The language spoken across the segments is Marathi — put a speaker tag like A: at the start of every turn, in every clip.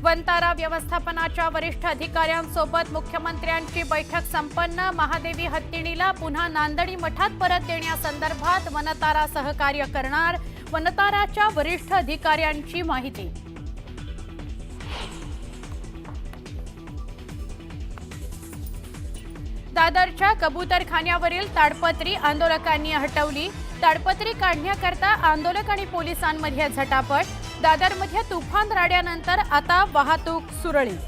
A: वंतारा व्यवस्थापनाच्या वरिष्ठ अधिकाऱ्यांसोबत मुख्यमंत्र्यांची बैठक संपन्न। महादेवी हत्तीणीला पुन्हा नांदणी मठात परत देण्यासंदर्भात वनतारा सहकार्य करणार, वनताराच्या वरिष्ठ अधिकाऱ्यांची माहिती। दादरच्या कबूतरखान्यावरील ताडपत्री आंदोलकांनी हटवली। ताडपत्री काढण्याकरता आंदोलक आणि पोलिसांमध्ये झटापट। दादरमध्ये तुफान राड्यानंतर आता वाहतूक सुरळीत।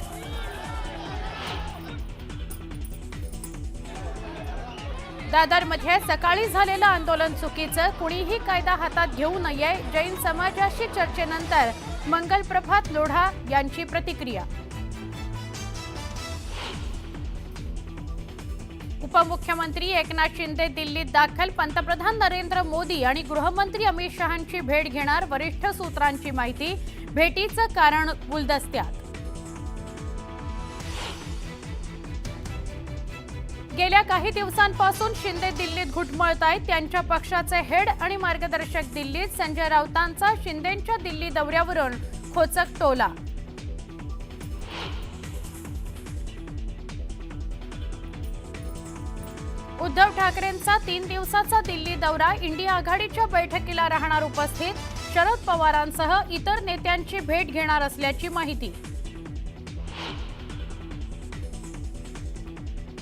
A: दादरमध्ये सकाळी झालेलं आंदोलन चुकीचं, कुणीही कायदा हातात घेऊ नये। जैन समाजाशी चर्चेनंतर मंगल प्रभात लोढा यांची प्रतिक्रिया। उपमुख्यमंत्री एकनाथ शिंदे दिल्लीत दाखल। पंतप्रधान नरेंद्र मोदी आणि गृहमंत्री अमित शहांची भेट घेणार, वरिष्ठ सूत्रांची माहिती। भेटीचं कारण गुलदस्त्यात। गेल्या काही दिवसांपासून शिंदे दिल्लीत घुटमळतायत। त्यांच्या पक्षाचे हेड आणि मार्गदर्शक दिल्लीत। संजय राऊतांचा शिंदेंच्या दिल्ली दौऱ्यावरून खोचक टोला। उद्धव ठाकरेंचा 3 दिवसाचा दिल्ली दौरा। इंडिया आघाडीच्या बैठकीला राहणार उपस्थित। शरद पवारांसह इतर नेत्यांची भेट घेणार असल्याची माहिती।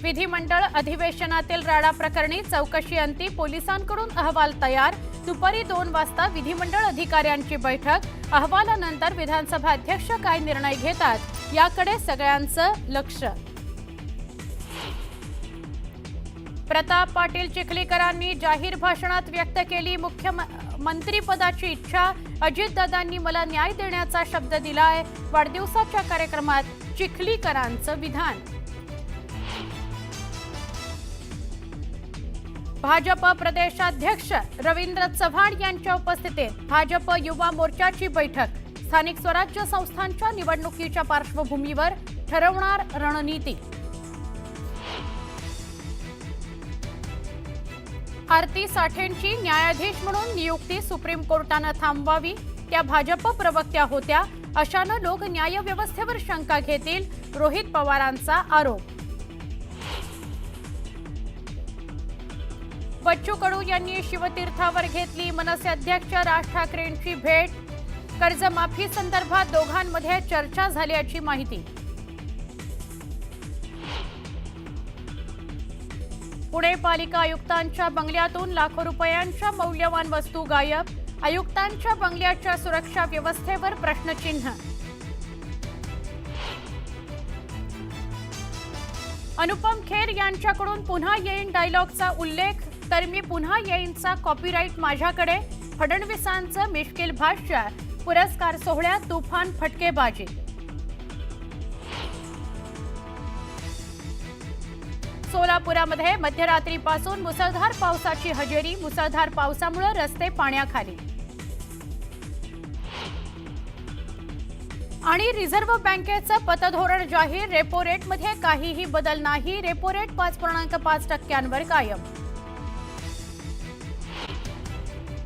A: विधिमंडळ अधिवेशनातील राडा प्रकरणी चौकशी अंती। पोलिसांकडून अहवाल तयार। दुपारी 2 वाजता विधिमंडळ अधिकाऱ्यांची बैठक। अहवालानंतर विधानसभा अध्यक्ष काय निर्णय घेतात याकडे सगळ्यांचं लक्ष। प्रताप पाटील चिखलीकरांनी जाहीर भाषणात व्यक्त केली मुख्यमंत्रीपदाची इच्छा। अजितदादांनी मला न्याय देण्याचा शब्द दिलाय। वाढदिवसाच्या कार्यक्रमात चिखलीकरांचं विधान। भाजप प्रदेशाध्यक्ष रवींद्र चव्हाण यांच्या उपस्थितीत भाजप युवा मोर्चाची बैठक। स्थानिक स्वराज्य संस्थांच्या निवडणुकीच्या पार्श्वभूमीवर ठरवणार रणनीती। आरती साठेंची न्यायाधीश म्हणून नियुक्ती सुप्रीम कोर्टानं थांबवावी। त्या भाजप प्रवक्त्या होत्या, अशानं लोक न्यायव्यवस्थेवर शंका घेतील, रोहित पवारांचा आरोप। बच्चू कडू यांनी शिवतीर्थावर घेतली मनसे अध्यक्ष राज ठाकरेंची भेट। कर्जमाफी संदर्भात दोघांमध्ये चर्चा झाल्याची माहिती। पुणे पालिका आयुक्तांच्या बंगल्यातून लाखो रुपयांच्या मौल्यवान वस्तू गायब। आयुक्तांच्या बंगल्याच्या सुरक्षा व्यवस्थेवर प्रश्नचिन्ह। अनुपम खेर यांच्याकडून पुन्हा येईन डायलॉगचा उल्लेख, तर मी पुन्हा येईनचा कॉपीराईट माझ्याकडे। फडणवीसांचं मिश्किल भाष्य। पुरस्कार सोहळ्यात तुफान फटकेबाजी। सोलापुरामध्ये मध्यरात्रीपासून मुसळधार पावसाची हजेरी। मुसळधार पावसामुळे रस्ते पाण्याखाली। आणि रिझर्व्ह बँकेचं पतधोरण जाहीर। रेपो रेटमध्ये काहीही बदल नाही। रेपो रेट 5.5% कायम।